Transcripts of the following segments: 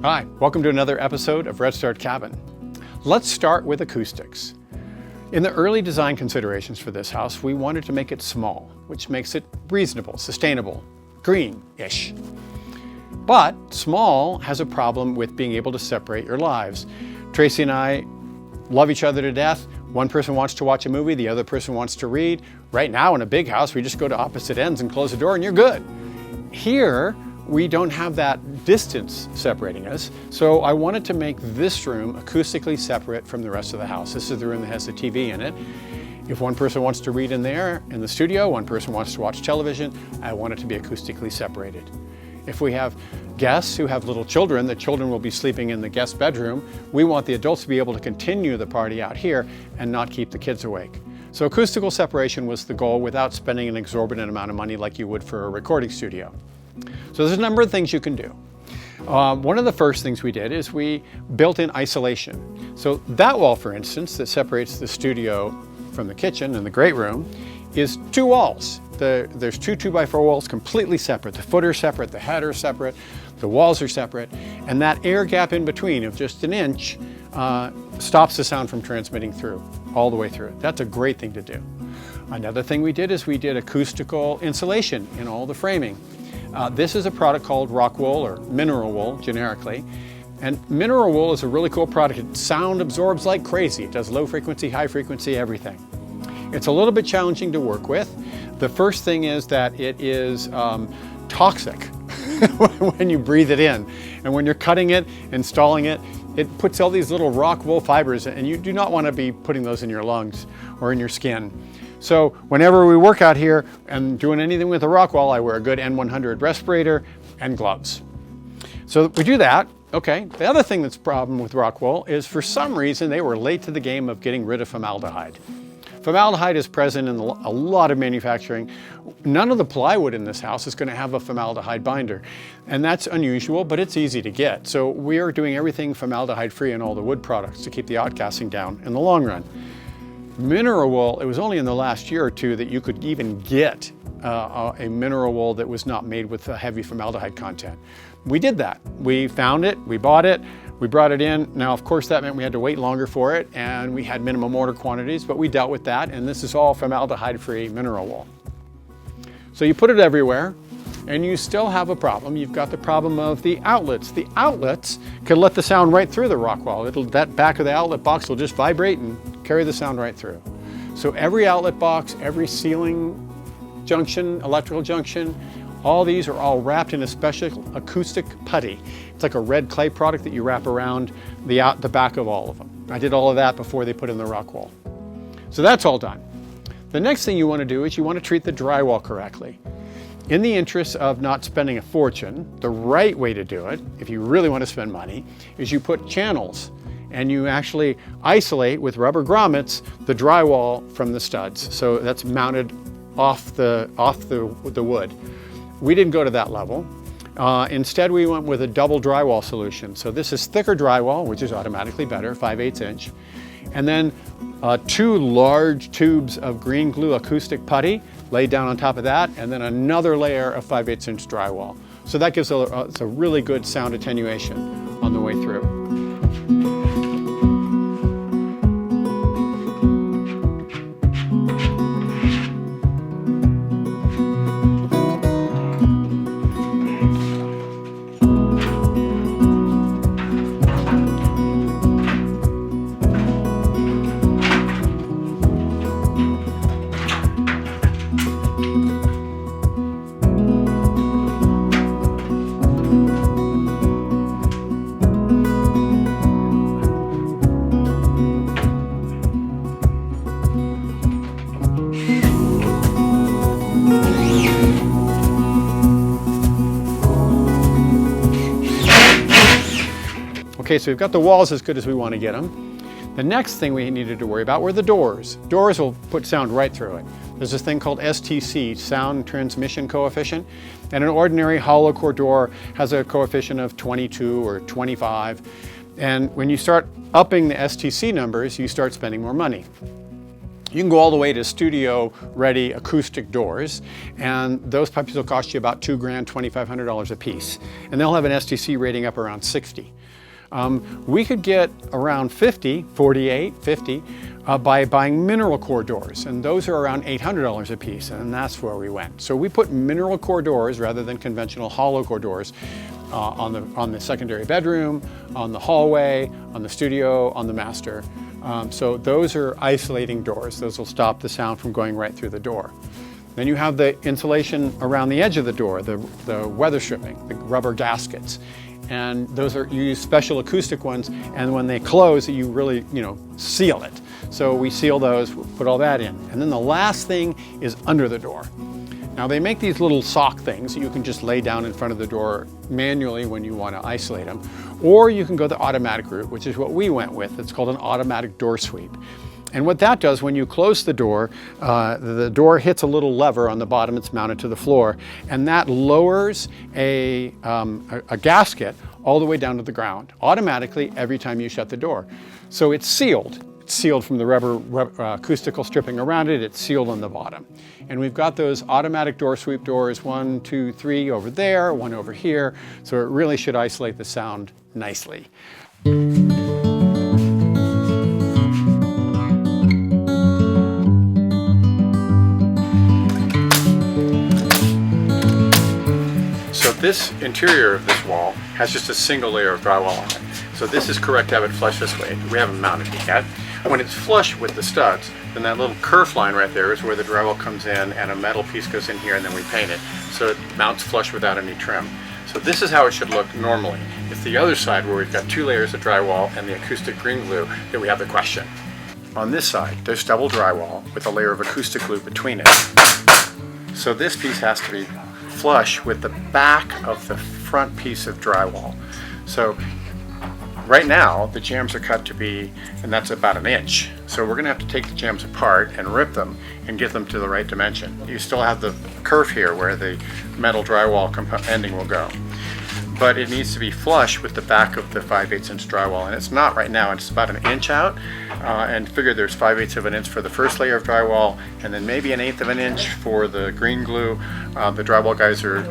Hi, welcome to another episode of Redstart Cabin. Let's start with acoustics. In the early design considerations for this house, we wanted to make it small, which makes it reasonable, sustainable, green-ish. But small has a problem with being able to separate your lives. Tracy and I love each other to death. One person wants to watch a movie, the other person wants to read. Right now in a big house, we just go to opposite ends and close the door and you're good. Here, we don't have that distance separating us, so I wanted to make this room acoustically separate from the rest of the house. This is the room that has the TV in it. If one person wants to read in there, in the studio, one person wants to watch television, I want it to be acoustically separated. If we have guests who have little children, the children will be sleeping in the guest bedroom. We want the adults to be able to continue the party out here and not keep the kids awake. So acoustical separation was the goal without spending an exorbitant amount of money like you would for a recording studio. So there's a number of things you can do. One of the first things we did is we built in isolation. So that wall, for instance, that separates the studio from the kitchen and the great room is two walls. There's two 2x4 walls completely separate. The footer's separate, the header's separate, the walls are separate, and that air gap in between of just an inch stops the sound from transmitting through, all the way through. That's a great thing to do. Another thing we did is we did acoustical insulation in all the framing. This is a product called rock wool or mineral wool generically. And mineral wool is a really cool product. It sound absorbs like crazy. It does low frequency, high frequency, everything. It's a little bit challenging to work with. The first thing is that it is toxic when you breathe it in. And when you're cutting it, installing it, it puts all these little rock wool fibers, and you do not want to be putting those in your lungs or in your skin. So whenever we work out here and doing anything with the rock wall, I wear a good N100 respirator and gloves. So we do that. Okay, the other thing that's a problem with rock wool is for some reason they were late to the game of getting rid of formaldehyde. Formaldehyde is present in a lot of manufacturing. None of the plywood in this house is going to have a formaldehyde binder. And that's unusual, but it's easy to get. So we are doing everything formaldehyde free in all the wood products to keep the outgassing down in the long run. Mineral wool, it was only in the last year or two that you could even get a mineral wool that was not made with a heavy formaldehyde content. We did that. We found it, we bought it, we brought it in. Now, of course, that meant we had to wait longer for it, and we had minimum order quantities, but we dealt with that, and this is all formaldehyde-free mineral wool. So you put it everywhere, and you still have a problem. You've got the problem of the outlets. The outlets can let the sound right through the rock wall. That back of the outlet box will just vibrate and carry the sound right through. So every outlet box, every ceiling junction, electrical junction, all these are all wrapped in a special acoustic putty. It's like a red clay product that you wrap around the back of all of them. I did all of that before they put in the rock wall. So that's all done. The next thing you want to do is you want to treat the drywall correctly. In the interest of not spending a fortune, the right way to do it, if you really want to spend money, is you put channels and you actually isolate with rubber grommets the drywall from the studs. So that's mounted off the wood. We didn't go to that level. Instead, we went with a double drywall solution. So this is thicker drywall, which is automatically better, 5/8 inch. And then two large tubes of green glue acoustic putty laid down on top of that, and then another layer of 5/8 inch drywall. So that gives it's a really good sound attenuation on the way through. Okay, so we've got the walls as good as we want to get them. The next thing we needed to worry about were the doors. Doors will put sound right through it. There's this thing called STC, sound transmission coefficient, and an ordinary hollow core door has a coefficient of 22 or 25. And when you start upping the STC numbers, you start spending more money. You can go all the way to studio-ready acoustic doors, and those puppies will cost you about $2 grand, $2,500 a piece. And they'll have an STC rating up around 60. We could get around 50, 48, 50, by buying mineral core doors, and those are around $800 a piece, and that's where we went. So we put mineral core doors rather than conventional hollow core doors on the secondary bedroom, on the hallway, on the studio, on the master. So those are isolating doors. Those will stop the sound from going right through the door. Then you have the insulation around the edge of the door, the weather stripping, the rubber gaskets. And those are, you use special acoustic ones, and when they close, you really, seal it. So we seal those, put all that in. And then the last thing is under the door. Now they make these little sock things that you can just lay down in front of the door manually when you want to isolate them. Or you can go the automatic route, which is what we went with. It's called an automatic door sweep. And what that does, when you close the door hits a little lever on the bottom. It's mounted to the floor, and that lowers a gasket all the way down to the ground automatically every time you shut the door. So it's sealed. It's sealed from the rubber acoustical stripping around it. It's sealed on the bottom. And we've got those automatic door sweep doors, 1, 2, 3 over there, 1 over here. So it really should isolate the sound nicely. So this interior of this wall has just a single layer of drywall on it. So this is correct to have it flush this way. We haven't mounted it yet. When it's flush with the studs, then that little kerf line right there is where the drywall comes in, and a metal piece goes in here, and then we paint it. So it mounts flush without any trim. So this is how it should look normally. It's the other side where we've got 2 layers of drywall and the acoustic green glue that we have the question. On this side, there's double drywall with a layer of acoustic glue between it. So this piece has to be flush with the back of the front piece of drywall. So right now the jambs are cut to be, and that's about 1 inch. So we're going to have to take the jambs apart and rip them and get them to the right dimension. You still have the curve here where the metal drywall ending will go. But it needs to be flush with the back of the 5/8 inch drywall, and it's not right now. It's about 1 inch out, and figure there's 5/8 of an inch for the first layer of drywall, and then maybe 1/8 of an inch for the green glue. The drywall guys are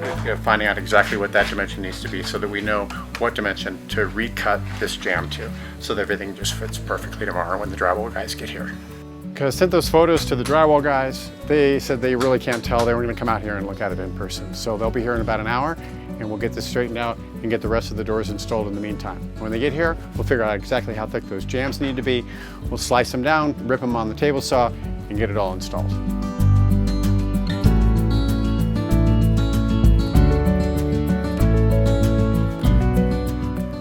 finding out exactly what that dimension needs to be so that we know what dimension to recut this jamb to, so that everything just fits perfectly tomorrow when the drywall guys get here. Because I sent those photos to the drywall guys. They said they really can't tell. They were going to come out here and look at it in person. So they'll be here in about 1 hour, and we'll get this straightened out and get the rest of the doors installed in the meantime. When they get here, we'll figure out exactly how thick those jambs need to be. We'll slice them down, rip them on the table saw, and get it all installed.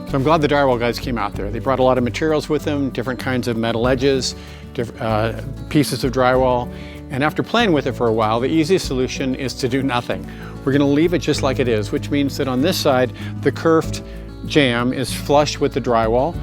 So I'm glad the drywall guys came out there. They brought a lot of materials with them, different kinds of metal edges, pieces of drywall. And after playing with it for a while, the easiest solution is to do nothing. We're going to leave it just like it is, which means that on this side, the curved jamb is flush with the drywall,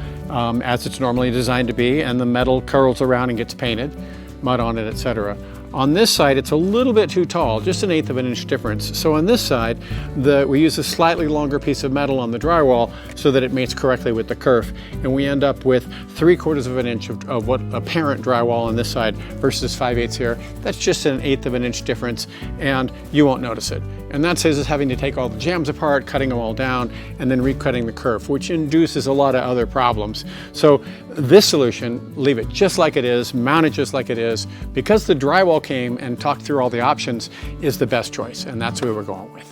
as it's normally designed to be, and the metal curls around and gets painted, mud on it, etc. On this side, it's a little bit too tall, just 1/8 of an inch difference. So on this side, we use a slightly longer piece of metal on the drywall so that it mates correctly with the kerf. And we end up with 3/4 of an inch of what apparent drywall on this side versus 5/8 here. That's just 1/8 of an inch difference, and you won't notice it. And that saves us having to take all the jambs apart, cutting them all down, and then recutting the kerf, which induces a lot of other problems. So this solution, leave it just like it is, mount it just like it is, because the drywall came and talked through all the options, is the best choice, and that's what we're going with.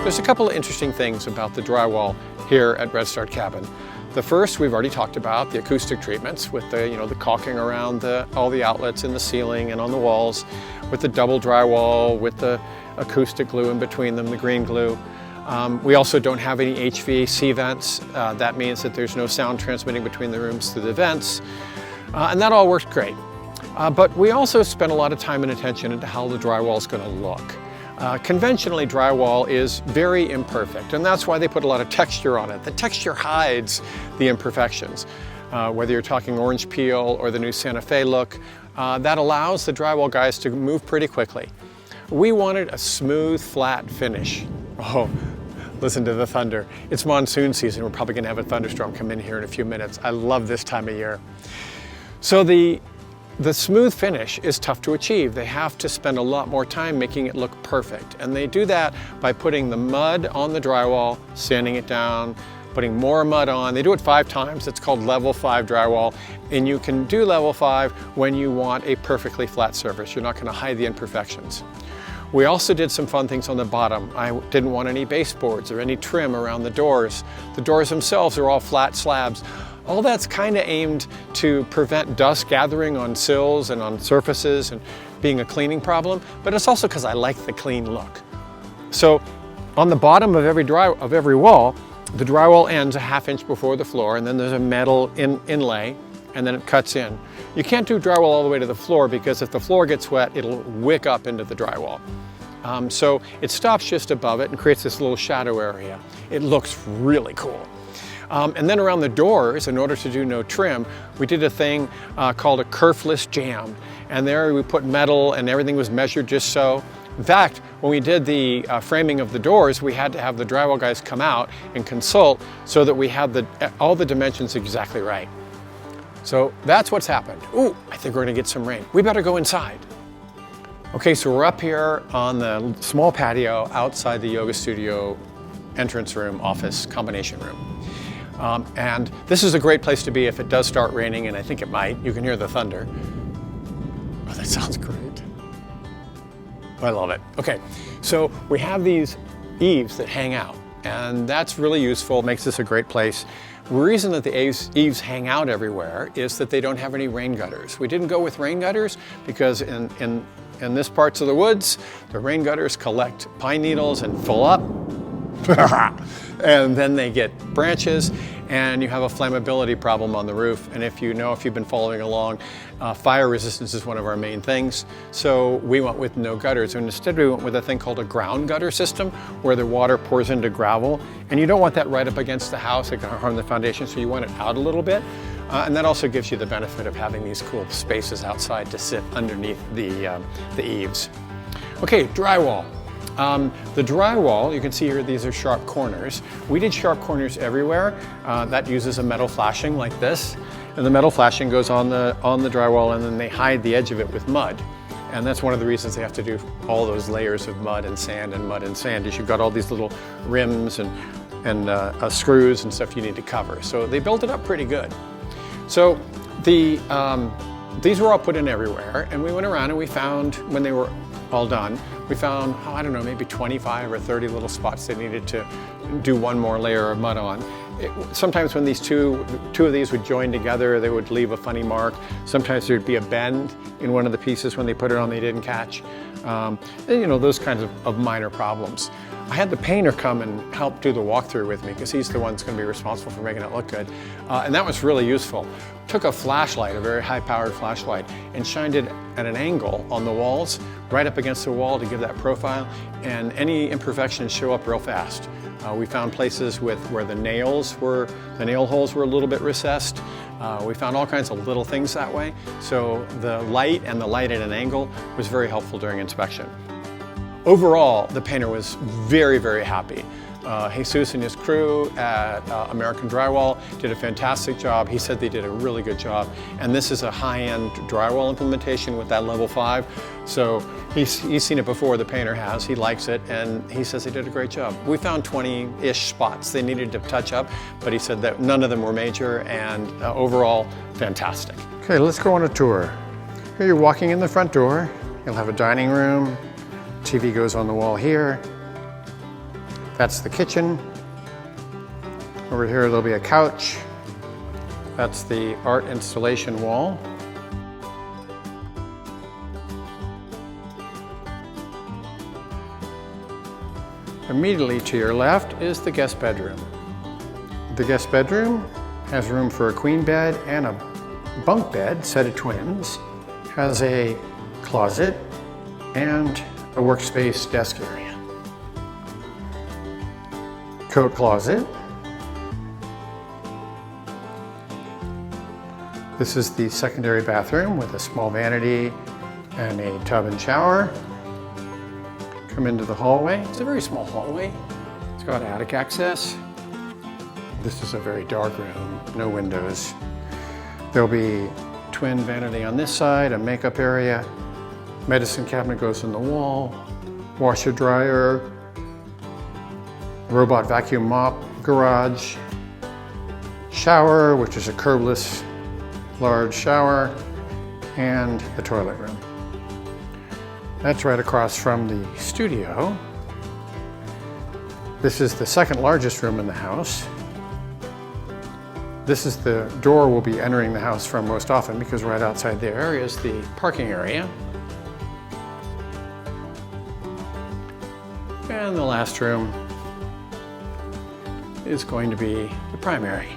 There's a couple of interesting things about the drywall here at Redstart Cabin. The first we've already talked about, the acoustic treatments with the caulking around all the outlets in the ceiling and on the walls, with the double drywall, with the acoustic glue in between them, the green glue. We also don't have any HVAC vents. That means that there's no sound transmitting between the rooms through the vents. And that all worked great. But we also spent a lot of time and attention into how the drywall is going to look. Conventionally, drywall is very imperfect, and that's why they put a lot of texture on it. The texture hides the imperfections. Whether you're talking orange peel or the new Santa Fe look, that allows the drywall guys to move pretty quickly. We wanted a smooth, flat finish. Oh, listen to the thunder. It's monsoon season. We're probably going to have a thunderstorm come in here in a few minutes. I love this time of year. So the smooth finish is tough to achieve. They have to spend a lot more time making it look perfect. And they do that by putting the mud on the drywall, sanding it down, putting more mud on. They do it 5 times. It's called level 5 drywall. And you can do level 5 when you want a perfectly flat surface. You're not going to hide the imperfections. We also did some fun things on the bottom. I didn't want any baseboards or any trim around the doors. The doors themselves are all flat slabs. All that's kind of aimed to prevent dust gathering on sills and on surfaces and being a cleaning problem, but it's also because I like the clean look. So on the bottom of every wall, the drywall ends a 1/2 inch before the floor, and then there's a metal inlay, and then it cuts in. You can't do drywall all the way to the floor because if the floor gets wet, it'll wick up into the drywall. So it stops just above it and creates this little shadow area. It looks really cool. And then around the doors, in order to do no trim, we did a thing called a kerfless jam. And there we put metal and everything was measured just so. In fact, when we did the framing of the doors, we had to have the drywall guys come out and consult so that we had all the dimensions exactly right. So that's what's happened. Ooh, I think we're gonna get some rain. We better go inside. Okay, so we're up here on the small patio outside the yoga studio entrance room, office, combination room. And this is a great place to be if it does start raining, and I think it might. You can hear the thunder. Oh, that sounds great. I love it. Okay, so we have these eaves that hang out, and that's really useful. It makes this a great place. The reason that the eaves hang out everywhere is that they don't have any rain gutters. We didn't go with rain gutters because in this parts of the woods, the rain gutters collect pine needles and fill up. And then they get branches and you have a flammability problem on the roof. And if you've been following along, fire resistance is one of our main things. So we went with no gutters, and instead we went with a thing called a ground gutter system where the water pours into gravel. And you don't want that right up against the house, it can harm the foundation, so you want it out a little bit. And that also gives you the benefit of having these cool spaces outside to sit underneath the eaves. Okay, drywall. The drywall, you can see here, these are sharp corners. We did sharp corners everywhere. That uses a metal flashing like this. And the metal flashing goes on the drywall, and then they hide the edge of it with mud. And that's one of the reasons they have to do all those layers of mud and sand and mud and sand, is you've got all these little rims and screws and stuff you need to cover. So they built it up pretty good. So these were all put in everywhere, and we went around and we found, when they were all done, we found, I don't know, maybe 25 or 30 little spots they needed to do one more layer of mud on. Sometimes when these two of these would join together, they would leave a funny mark. Sometimes there'd be a bend in one of the pieces when they put it on they didn't catch. And, you know, those kinds of minor problems. I had the painter come and help do the walkthrough with me because he's the one that's going to be responsible for making it look good. And that was really useful. Took a flashlight, a very high-powered flashlight, and shined it at an angle on the walls, right up against the wall to give that profile, and any imperfections show up real fast. We found places where the nail holes were a little bit recessed. We found all kinds of little things that way. So the light and the light at an angle was very helpful during inspection. Overall, the painter was very, very happy. Jesus and his crew at American Drywall did a fantastic job. He said they did a really good job. And this is a high-end drywall implementation with that level 5. So he's seen it before, the painter has. He likes it, and he says they did a great job. We found 20-ish spots they needed to touch up, but he said that none of them were major, and overall, fantastic. Okay, let's go on a tour. Here you're walking in the front door. You'll have a dining room. TV goes on the wall here. That's the kitchen. Over here there'll be a couch. That's the art installation wall. Immediately to your left is the guest bedroom. The guest bedroom has room for a queen bed and a bunk bed, set of twins. Has a closet and a workspace desk area. Coat closet. This is the secondary bathroom with a small vanity and a tub and shower. Come into the hallway. It's a very small hallway. It's got attic access. This is a very dark room, no windows. There'll be twin vanity on this side, a makeup area. Medicine cabinet goes in the wall. Washer dryer. Robot vacuum mop. Garage. Shower, which is a curbless large shower. And the toilet room. That's right across from the studio. This is the second largest room in the house. This is the door we'll be entering the house from most often because right outside there is the parking area. And the last room is going to be the primary.